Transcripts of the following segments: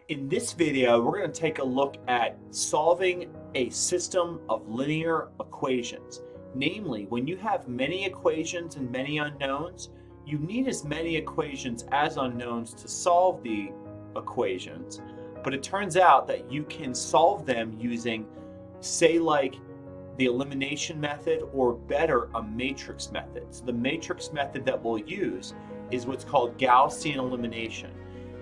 In this video, we're going to take a look at solving a system of linear equations. Namely, when you have many equations and many unknowns, you need as many equations as unknowns to solve the equations. But it turns out that you can solve them using, say, like the elimination method, or better, a matrix method. So the matrix method that we'll use is what's called Gaussian elimination.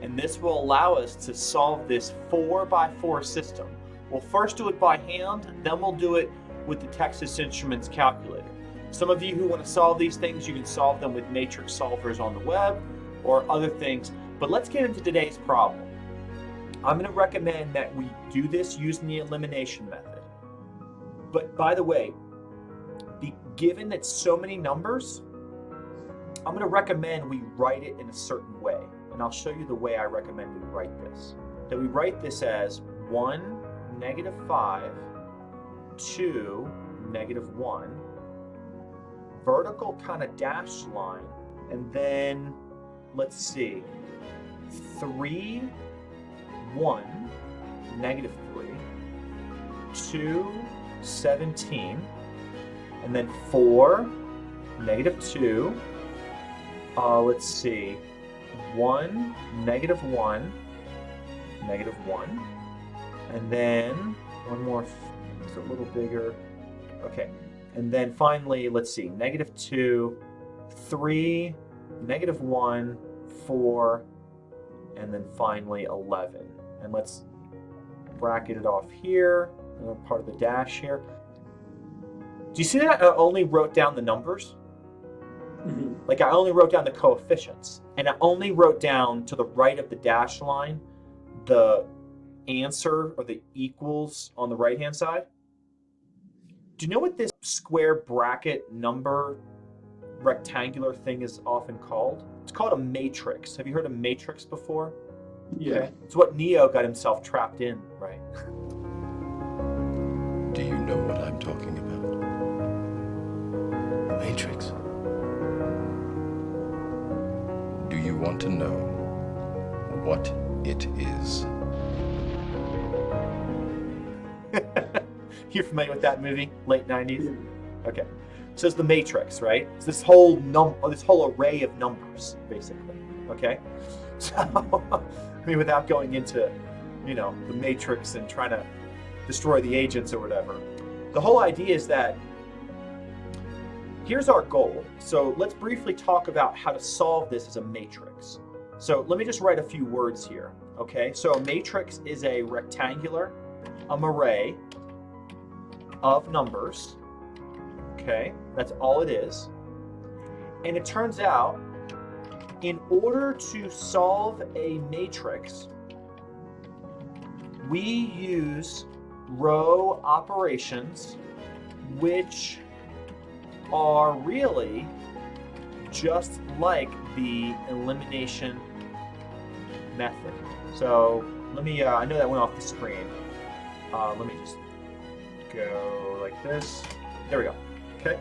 And this will allow us to solve this 4x4 system. We'll first do it by hand, then we'll do it with the Texas Instruments calculator. Some of you who want to solve these things, you can solve them with matrix solvers on the web or other things. But let's get into today's problem. I'm going to recommend that we do this using the elimination method. But by the way, given that so many numbers, I'm going to recommend we write it in a certain way. And I'll show you the way I recommend we write this. That we write this as 1, -5, 2, -1, vertical kind of dashed line, and then let's see, 3, 1, -3, 2, 17, and then 4, -2, let's see, 1, -1, -1, and then one more, it's a little bigger, okay, and then finally, let's see, -2, 3, -1, 4, and then finally 11. And let's bracket it off here, part of the dash here. Do you see that I only wrote down the numbers? Like I only wrote down the coefficients, and I only wrote down to the right of the dash line the answer or the equals on the right hand side. Do you know what this square bracket number rectangular thing is often called? It's called a matrix. Have you heard of matrix before? Yeah. Okay. It's what Neo got himself trapped in, right? Do you know what I'm talking about? The Matrix. Do you want to know what it is? You're familiar with that movie, late 90s? Okay. So it's the matrix, right? It's this whole array of numbers, basically. Okay? So, I mean, without going into, the matrix and trying to destroy the agents or whatever. The whole idea is that here's our goal. So let's briefly talk about how to solve this as a matrix. So let me just write a few words here, okay? So a matrix is a rectangular array of numbers, okay? That's all it is. And it turns out, in order to solve a matrix, we use row operations, which are really just like the elimination method. So let me, I know that went off the screen. Let me just go like this. There we go. Okay.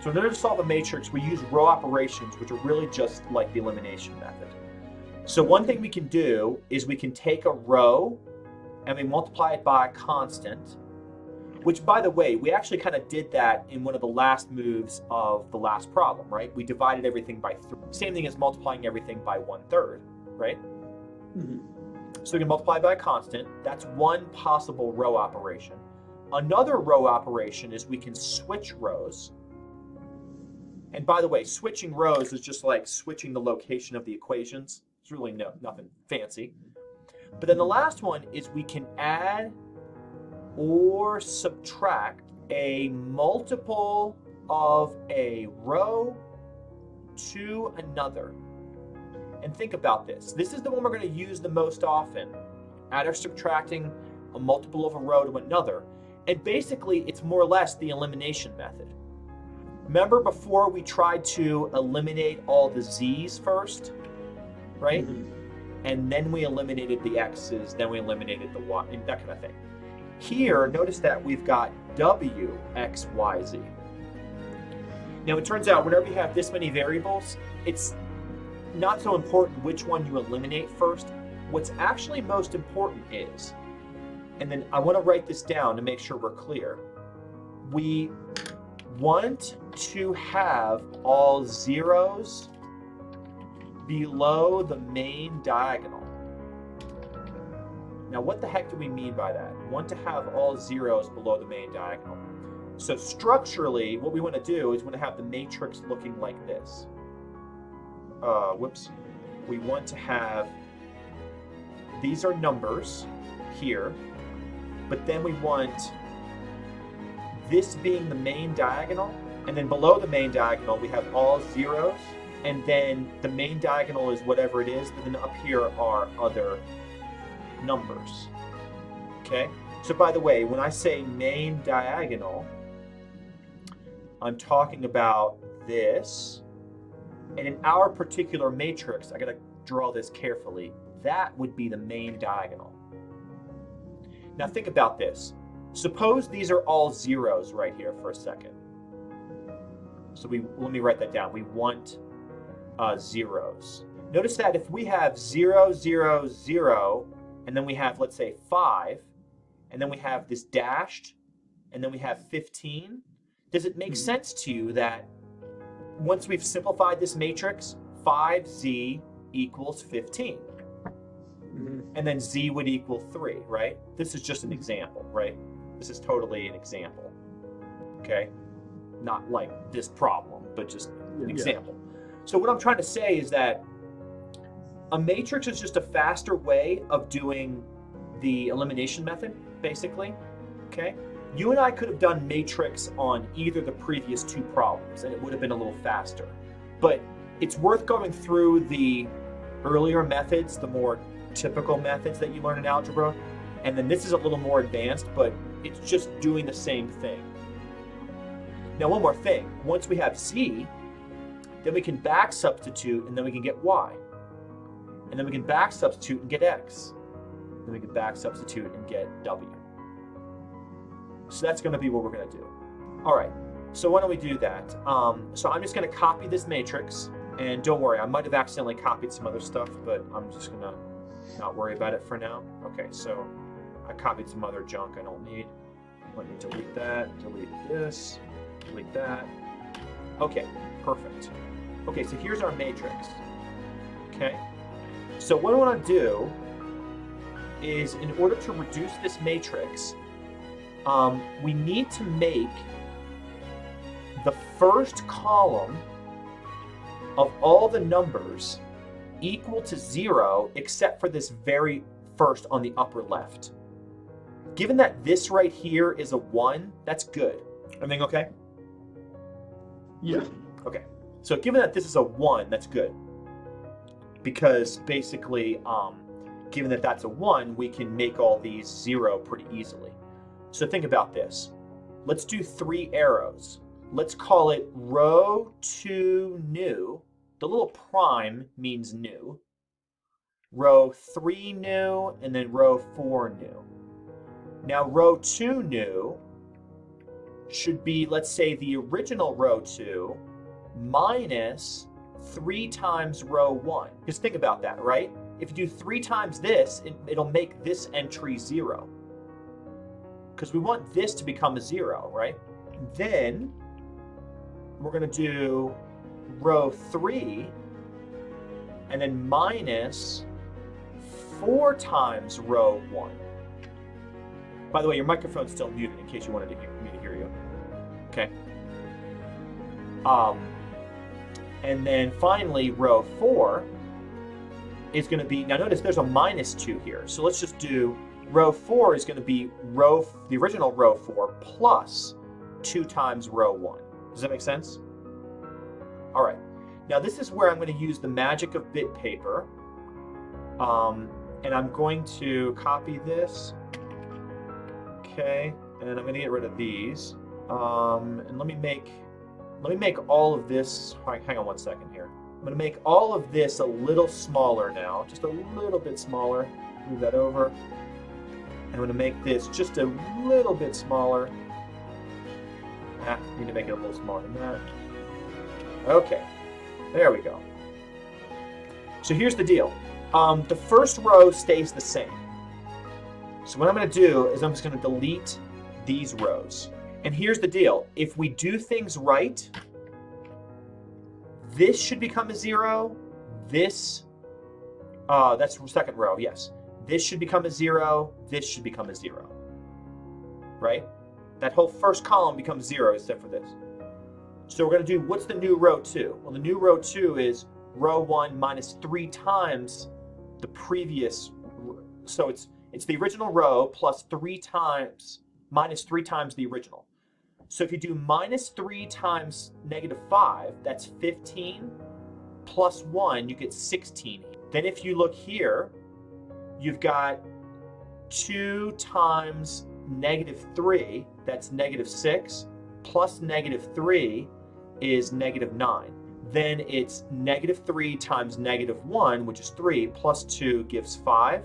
So in order to solve a matrix, we use row operations, which are really just like the elimination method. So one thing we can do is we can take a row and we multiply it by a constant, which, by the way, we actually kind of did that in one of the last moves of the last problem, right? We divided everything by 3. Same thing as multiplying everything by 1/3, right? So we can multiply by a constant. That's one possible row operation. Another row operation is we can switch rows. And by the way, switching rows is just like switching the location of the equations. It's really nothing fancy. But then the last one is we can add or subtract a multiple of a row to another. And think about this. This is the one we're going to use the most often. Add or subtracting a multiple of a row to another. And basically, it's more or less the elimination method. Remember before we tried to eliminate all the z's first, right? And then we eliminated the x's, then we eliminated the y, and that kind of thing. Here, notice that we've got w, x, y, z. Now it turns out whenever you have this many variables, it's not so important which one you eliminate first. What's actually most important is, and then I want to write this down to make sure we're clear, we want to have all zeros below the main diagonal. Now, what the heck do we mean by that? We want to have all zeros below the main diagonal. So structurally, what we want to do is we want to have the matrix looking like this. We want to have, these are numbers here, but then we want this being the main diagonal, and then below the main diagonal we have all zeros, and then the main diagonal is whatever it is, and then up here are other numbers. Okay? So by the way, when I say main diagonal, I'm talking about this, and in our particular matrix, I gotta draw this carefully, that would be the main diagonal. Now think about this. Suppose these are all zeros right here for a second. So let me write that down. We want zeros. Notice that if we have 0, 0, 0, and then we have, let's say, 5, and then we have this dashed, and then we have 15, does it make sense to you that once we've simplified this matrix, 5z equals 15? And then z would equal 3, right? This is just an example, right? This is totally an example, okay? Not like this problem, but just an example. So what I'm trying to say is that a matrix is just a faster way of doing the elimination method, basically, okay? You and I could have done matrix on either the previous two problems, and it would have been a little faster. But it's worth going through the earlier methods, the more typical methods that you learn in algebra, and then this is a little more advanced, but it's just doing the same thing. Now, one more thing. Once we have z, then we can back substitute, and then we can get y. And then we can back substitute and get x. Then we can back substitute and get w. So that's going to be what we're going to do. All right, so why don't we do that? So I'm just going to copy this matrix, and don't worry, I might have accidentally copied some other stuff, but I'm just going to not worry about it for now. Okay, so I copied some other junk I don't need. Let me delete that, delete this, delete that. Okay, perfect. Okay, so here's our matrix. Okay, so what I want to do is, in order to reduce this matrix, we need to make the first column of all the numbers equal to 0, except for this very first on the upper left. Given that this right here is a 1, that's good. Everything okay? Yeah. Okay. So given that this is a 1, that's good. Because basically, given that that's a 1, we can make all these 0 pretty easily. So think about this. Let's do 3 arrows. Let's call it row 2 new. The little prime means new. Row 3 new, and then row 4 new. Now row 2 new should be, let's say, the original row 2 minus 3 times row 1. Just think about that, right? If you do 3 times this, it'll make this entry 0. Because we want this to become a 0, right? Then we're going to do row 3 and then minus 4 times row 1. By the way, your microphone's still muted in case you wanted me to hear you. Okay. And then finally, row 4 is going to be, now notice there's a minus 2 here. So let's just do row 4 is going to be the original row 4 plus 2 times row 1. Does that make sense? All right. Now this is where I'm going to use the magic of bit paper. And I'm going to copy this. Okay. And I'm going to get rid of these. And let me make all of this, hang on one second here. I'm going to make all of this a little smaller now, just a little bit smaller. Move that over. And I'm going to make this just a little bit smaller. Need to make it a little smaller than that. Okay, there we go. So here's the deal. The first row stays the same. So what I'm going to do is I'm just going to delete these rows. And here's the deal. If we do things right, this should become a 0. This, that's the second row, yes. This should become a 0. This should become a 0. Right? That whole first column becomes 0 except for this. So we're going to do, what's the new row 2? Well, the new row 2 is row 1 minus 3 times the previous. So it's the original row plus 3 times, minus 3 times the original. So if you do minus 3 times negative 5, that's 15, plus 1, you get 16. Then if you look here, you've got 2 times negative 3, that's negative 6, plus negative 3 is negative 9. Then it's negative 3 times negative 1, which is 3, plus 2 gives 5.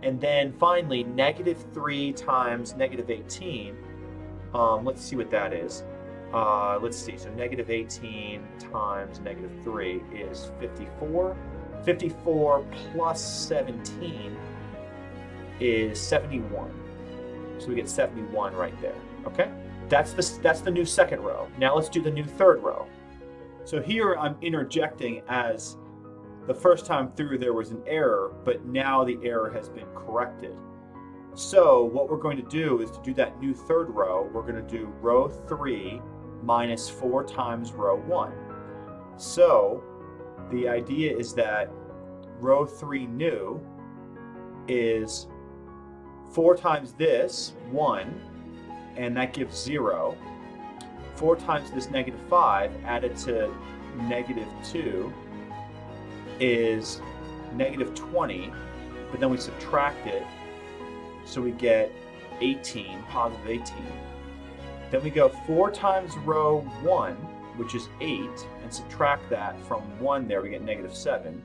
And then finally, negative 3 times negative 18, let's see what that is. Let's see, so negative 18 times negative 3 is 54. 54 plus 17 is 71. So we get 71 right there, okay? That's the new second row. Now let's do the new third row. So here I'm interjecting as the first time through there was an error, but now the error has been corrected. So what we're going to do is to do that new third row, we're going to do row 3 minus 4 times row 1. So the idea is that row 3 new is 4 times this, 1, and that gives 0. 4 times this negative 5 added to negative 2 is negative 20, but then we subtract it, so we get 18, positive 18. Then we go 4 times row 1, which is 8, and subtract that from 1 there, we get negative 7.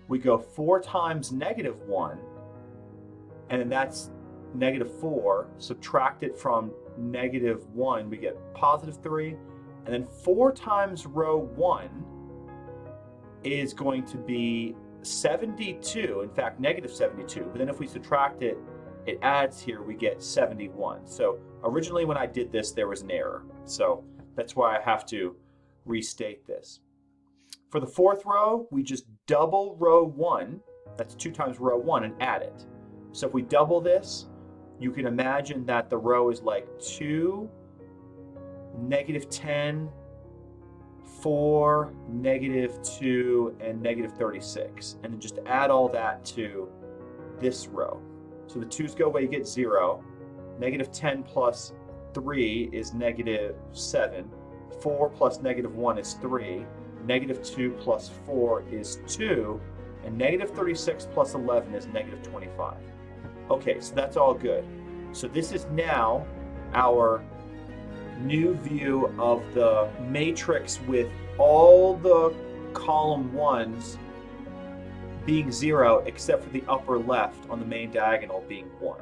We go 4 times negative 1, and then that's negative 4, subtract it from negative 1, we get positive 3, and then 4 times row 1 is going to be 72, in fact negative 72, but then if we subtract it, it adds here, we get 71. So originally when I did this, there was an error, so that's why I have to restate this. For the fourth row, we just double row 1, that's 2 times row 1, and add it. So if we double this, you can imagine that the row is like 2, negative 10, 4, negative 2, and negative 36. And then just add all that to this row. So the 2's go away, you get 0. Negative 10 plus 3 is negative 7. 4 plus negative 1 is 3. Negative 2 plus 4 is 2. And negative 36 plus 11 is negative 25. Okay, so that's all good. So this is now our new view of the matrix with all the column 1s being 0 except for the upper left on the main diagonal being 1.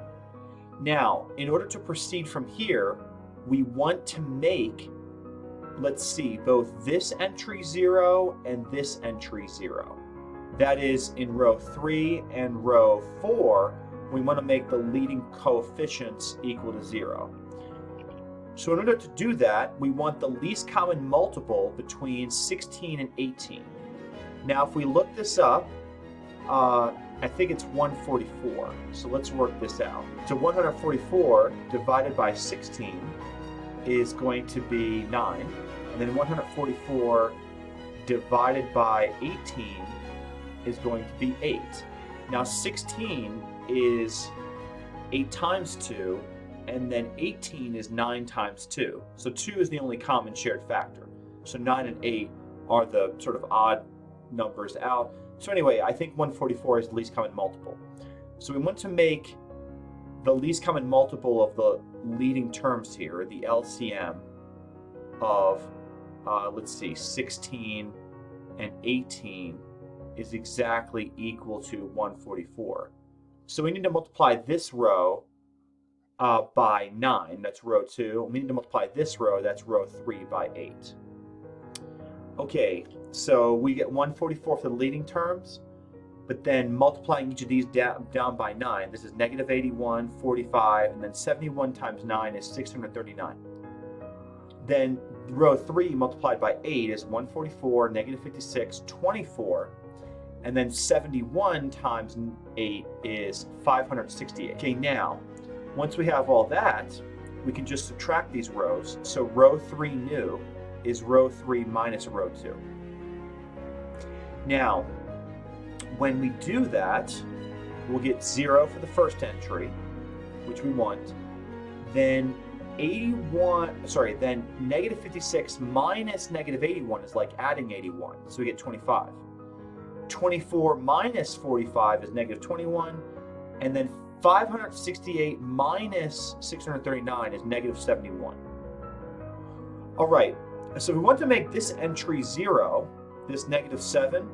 Now, in order to proceed from here, we want to make, let's see, both this entry 0 and this entry 0. That is, in row 3 and row 4, we want to make the leading coefficients equal to 0. So in order to do that, we want the least common multiple between 16 and 18. Now if we look this up, I think it's 144. So let's work this out. So 144 divided by 16 is going to be 9. And then 144 divided by 18 is going to be 8. Now 16 is 8 times 2, and then 18 is 9 times 2. So 2 is the only common shared factor. So 9 and 8 are the sort of odd numbers out. So anyway, I think 144 is the least common multiple. So we want to make the least common multiple of the leading terms here, the LCM of, let's see, 16 and 18 is exactly equal to 144. So we need to multiply this row by 9, that's row 2. We need to multiply this row, that's row 3, by 8. Okay, so we get 144 for the leading terms. but then multiplying each of these down by 9. This is negative 81, 45, and then 71 times 9 is 639. Then row 3 multiplied by 8 is 144, negative 56, 24, and then 71 times 8 is 568. Okay, now, once we have all that, we can just subtract these rows. So row 3 new is row 3 minus row 2. Now, when we do that, we'll get 0 for the first entry, which we want. Then then negative 56 minus negative 81 is like adding 81, so we get 25. 24 minus 45 is negative 21, and then 568 minus 639 is negative 71. All right, so we want to make this entry 0, this negative 7.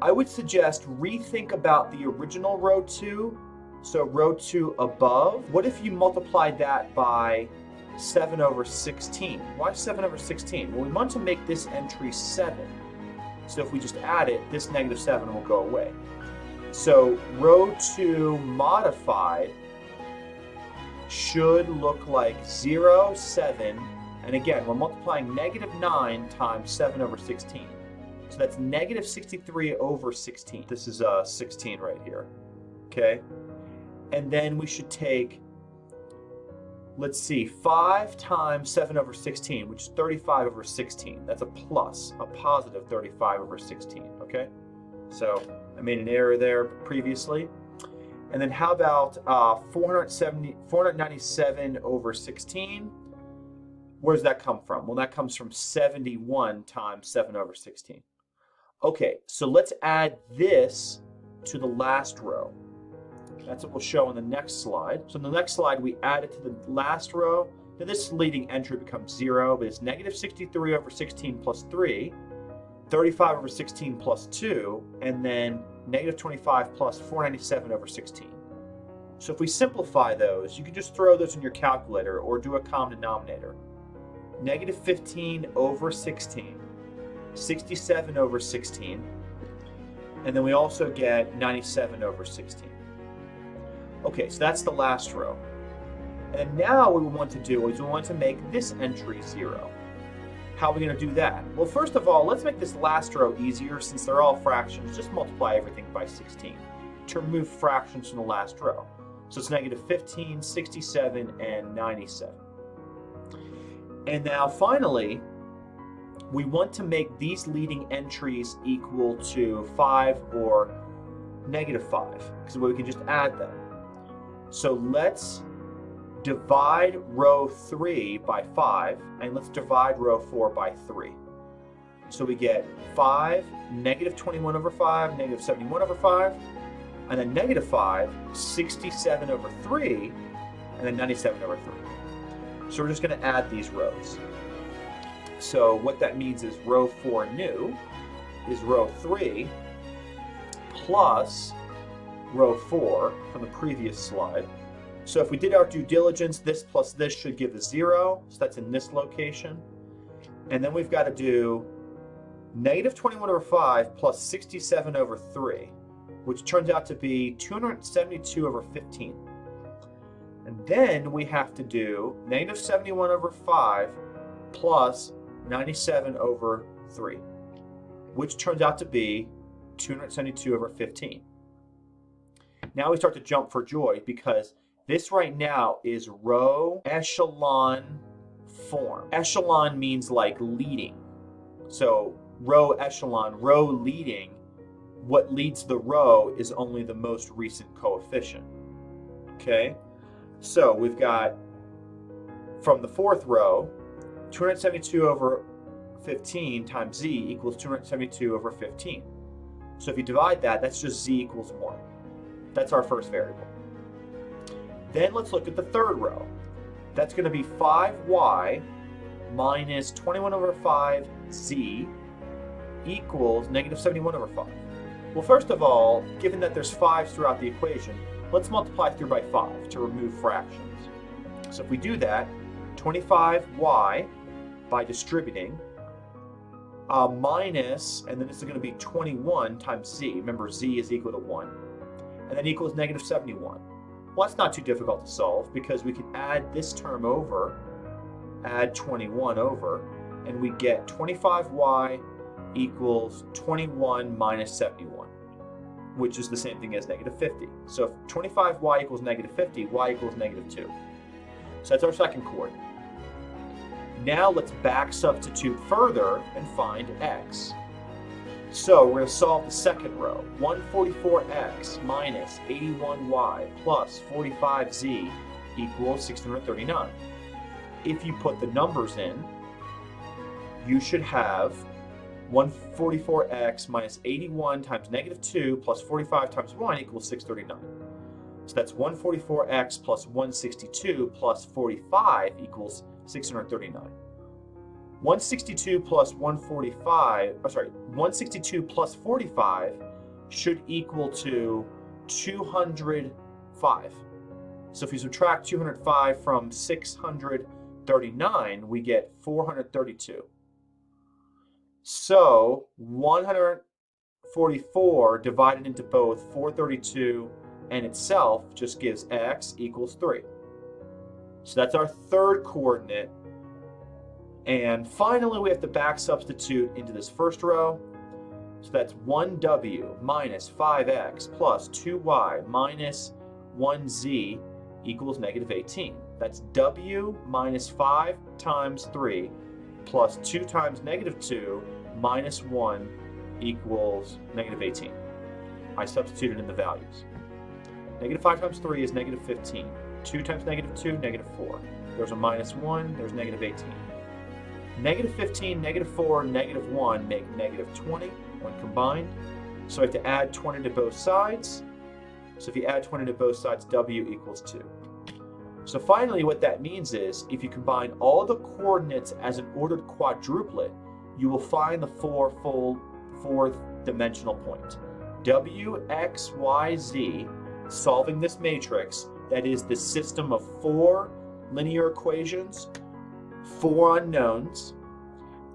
I would suggest rethink about the original row 2, so row 2 above. What if you multiplied that by 7 over 16? Why 7 over 16? Well, we want to make this entry 7. So if we just add it, this negative 7 will go away. So row 2 modified should look like 0, 7, and again, we're multiplying negative 9 times 7 over 16. So that's negative 63 over 16. This is 16 right here, okay? And then we should take, let's see, 5 times 7 over 16, which is 35 over 16. That's a positive 35 over 16, okay? So I made an error there previously. And then how about 497 over 16? Where does that come from? Well, that comes from 71 times 7 over 16. Okay, so let's add this to the last row. That's what we'll show on the next slide. So in the next slide, we add it to the last row. Now this leading entry becomes 0, but it's negative 63 over 16 plus 3, 35 over 16 plus 2, and then negative 25 plus 497 over 16. So if we simplify those, you can just throw those in your calculator or do a common denominator. Negative 15 over 16, 67 over 16, and then we also get 97 over 16. Okay, so that's the last row. And now what we want to do is we want to make this entry 0. How are we going to do that? Well, first of all, let's make this last row easier. Since they're all fractions, just multiply everything by 16 to remove fractions from the last row. So it's negative 15, 67, and 97. And now finally, we want to make these leading entries equal to 5 or negative 5, because we can just add them. So let's divide row 3 by 5, and let's divide row 4 by 3. So we get 5, negative 21 over 5, negative 71 over 5, and then negative 5, 67 over 3, and then 97 over 3. So we're just going to add these rows. So what that means is row 4 new is row 3 plus row 4 from the previous slide. So if we did our due diligence, this plus this should give us 0. So that's in this location. And then we've got to do negative 21 over 5 plus 67 over 3, which turns out to be 272 over 15. And then we have to do negative 71 over 5 plus 97 over 3, which turns out to be 272 over 15. Now we start to jump for joy because this right now is row echelon form. Echelon means like leading. So row echelon, row leading, what leads the row is only the most recent coefficient. Okay? So we've got from the fourth row, 272 over 15 times z equals 272 over 15. So if you divide that, that's just z equals 1. That's our first variable. Then let's look at the third row. That's going to be 5y minus 21 over 5z equals negative 71 over 5. Well, first of all, given that there's 5's throughout the equation, let's multiply through by 5 to remove fractions. So if we do that, 25y by distributing minus, and then this is going to be 21 times z. Remember, z is equal to 1. And then equals negative 71. Well, that's not too difficult to solve because we can add this term over, add 21 over, and we get 25y equals 21 minus 71, which is the same thing as negative 50. So if 25y equals negative 50, y equals negative 2. So that's our second coordinate. Now let's back substitute further and find x. So we're going to solve the second row. 144x minus 81y plus 45z equals 639. If you put the numbers in, you should have 144x minus 81 times negative 2 plus 45 times 1 equals 639. So that's 144x plus 162 plus 45 equals 639. 162 plus 162 plus 45 should equal to 205. So if you subtract 205 from 639, we get 432. So 144 divided into both 432 and itself just gives x equals 3. So that's our third coordinate. And finally, we have to back substitute into this first row. So that's 1w minus 5x plus 2y minus 1z equals negative 18. That's w minus 5 times 3 plus 2 times negative 2 minus 1 equals negative 18. I substituted in the values. Negative 5 times 3 is negative 15. 2 times negative 2, negative 4. There's a minus 1, there's negative 18. Negative 15, negative 4, negative 1 make negative 20 when combined. So I have to add 20 to both sides. So if you add 20 to both sides, w equals 2. So finally, what that means is if you combine all the coordinates as an ordered quadruplet, you will find the fourth dimensional point. W, X, Y, Z, solving this matrix, that is the system of 4 linear equations, 4 unknowns,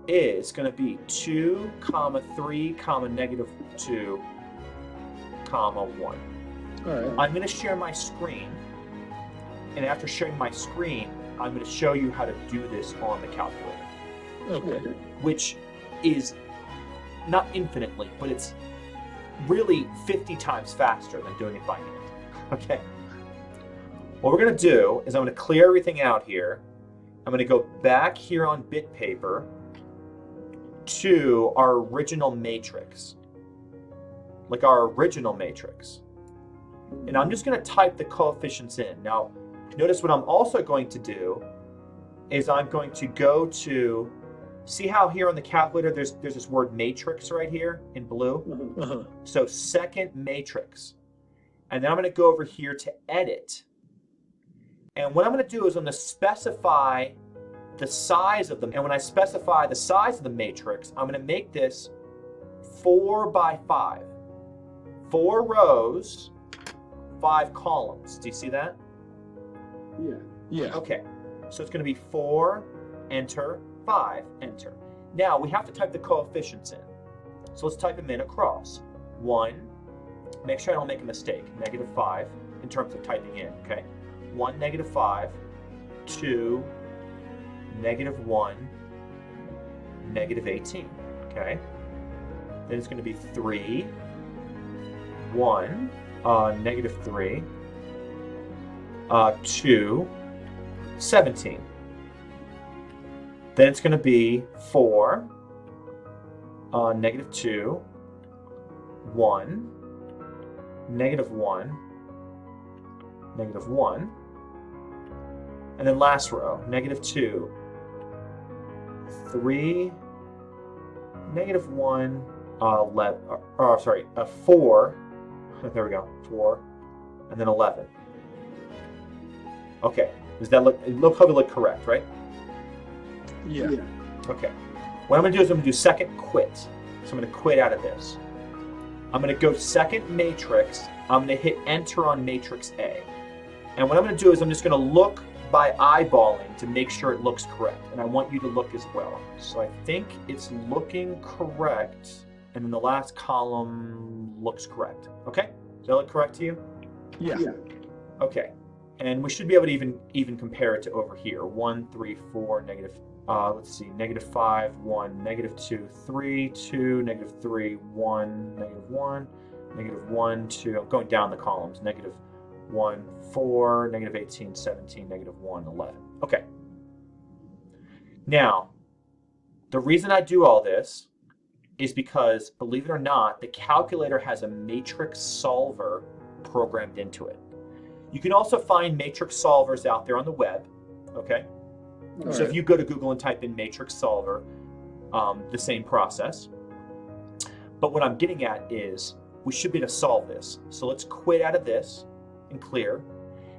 is going to be 2, 3, negative 2, 1. All right. I'm going to share my screen, and after sharing my screen, I'm going to show you how to do this on the calculator. Okay. Which is not infinitely, but it's really 50 times faster than doing it by hand. Okay? What we're going to do is I'm going to clear everything out here. I'm going to go back here on bit paper to our original matrix. Like our original matrix. And I'm just going to type the coefficients in. Now, notice what I'm also going to do is I'm going to go to, see how here on the calculator there's this word matrix right here in blue? Uh-huh. So second matrix. And then I'm going to go over here to edit. And what I'm going to do is I'm going to specify the size of them. And when I specify the size of the matrix, I'm going to make this 4 by 5. 4 rows, 5 columns. Do you see that? Yeah. Yeah. Okay. So it's going to be 4, enter, 5, enter. Now we have to type the coefficients in. So let's type them in across. 1, make sure I don't make a mistake, negative 5 in terms of typing in, okay? 1, negative 5, 2, negative 1, negative 18, okay? Then it's going to be 3, 1, negative 3, 2, 17. Then it's going to be 4, negative 2, 1, negative 1, negative 1, and then last row, negative 2, 3, negative 1, 11, 4, there we go, 4, and then 11. Okay, does that probably look correct, right? Yeah. Okay. What I'm going to do is I'm going to do second quit. So I'm going to quit out of this. I'm going to go second matrix. I'm going to hit enter on matrix A. And what I'm going to do is I'm just going to look by eyeballing to make sure it looks correct, and I want you to look as well. So I think it's looking correct, and then the last column looks correct. Okay? Does that look correct to you? Yeah. Okay. And we should be able to even compare it to over here. 1, 3, 4, negative, let's see, negative 5, 1, negative 2, 3, 2, negative 3, 1, negative 1, negative 1, 2. I'm going down the columns. Negative 1, 4, negative 18, 17, negative 1, 11. Okay. Now, the reason I do all this is because, believe it or not, the calculator has a matrix solver programmed into it. You can also find matrix solvers out there on the web, okay? So if you go to Google and type in matrix solver, the same process. But what I'm getting at is we should be able to solve this. So let's quit out of this and clear.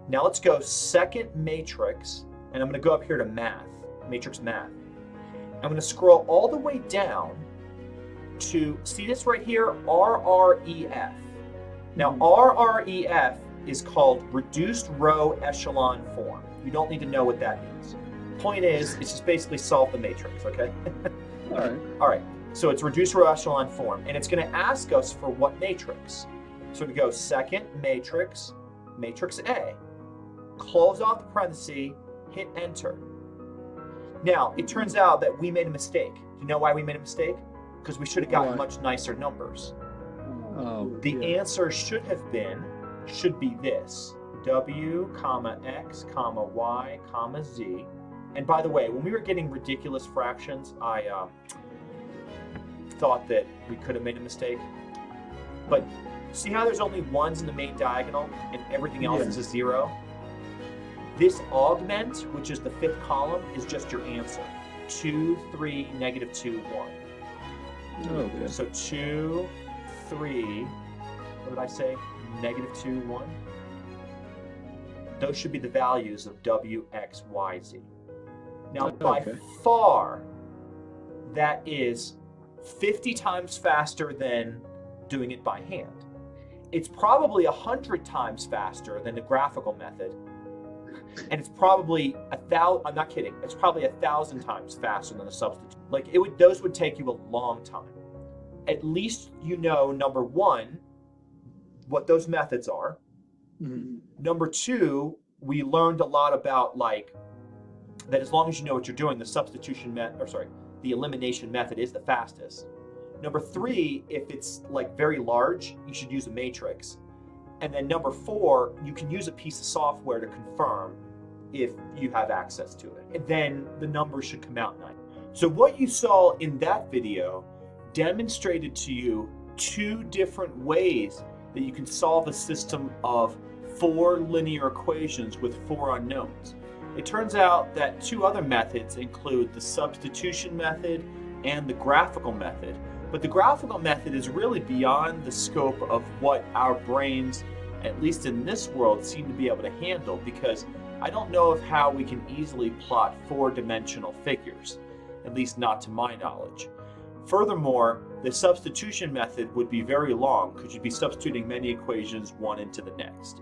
Now let's go second matrix, and I'm going to go up here to math, matrix math. I'm going to scroll all the way down to, see this right here, rref. Now rref is called reduced row echelon form. You don't need to know what that means. Point is, it's just basically solve the matrix, okay? All right. So it's reduced row echelon form, and it's going to ask us for what matrix. So to go second matrix, matrix A, close off the parenthesis, hit enter. Now, it turns out that we made a mistake. Do you know why we made a mistake? Because we should have gotten much nicer numbers. The answer should be this, W, comma, X, comma, Y, comma, Z. And by the way, when we were getting ridiculous fractions, I thought that we could have made a mistake. But see how there's only ones in the main diagonal and everything else is a 0? This augment, which is the 5th column, is just your answer. 2, 3, negative 2, 1. Okay. So 2, 3, what did I say? Negative 2, 1. Those should be the values of W, X, Y, Z. Now, by far, that is 50 times faster than doing it by hand. It's probably 100 times faster than the graphical method. And it's probably I'm not kidding, it's probably 1,000 times faster than the substitute. Like, those would take you a long time. At least you know, number one, what those methods are. Number two, we learned a lot about, like, that as long as you know what you're doing, the substitution the elimination method is the fastest. Number three, if it's like very large, you should use a matrix. And then number four, you can use a piece of software to confirm if you have access to it. And then the numbers should come out nice. So what you saw in that video demonstrated to you 2 different ways that you can solve a system of 4 linear equations with 4 unknowns. It turns out that 2 other methods include the substitution method and the graphical method. But the graphical method is really beyond the scope of what our brains, at least in this world, seem to be able to handle, because I don't know of how we can easily plot 4-dimensional figures, at least not to my knowledge. Furthermore, the substitution method would be very long because you'd be substituting many equations one into the next.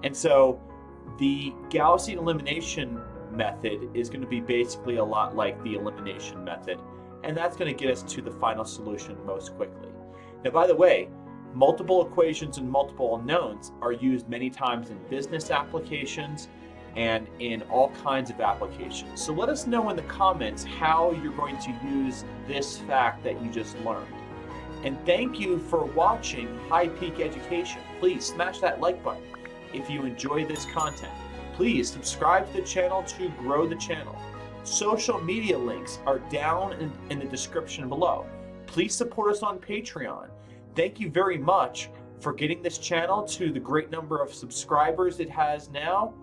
And so the Gaussian elimination method is going to be basically a lot like the elimination method, and that's going to get us to the final solution most quickly. Now, by the way, multiple equations and multiple unknowns are used many times in business applications and in all kinds of applications. So let us know in the comments how you're going to use this fact that you just learned. And thank you for watching High Peak Education. Please smash that like button if you enjoy this content. Please subscribe to the channel to grow the channel. Social media links are down in the description below. Please support us on Patreon. Thank you very much for getting this channel to the great number of subscribers it has now.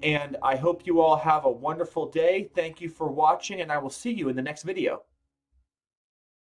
And I hope you all have a wonderful day. Thank you for watching, and I will see you in the next video.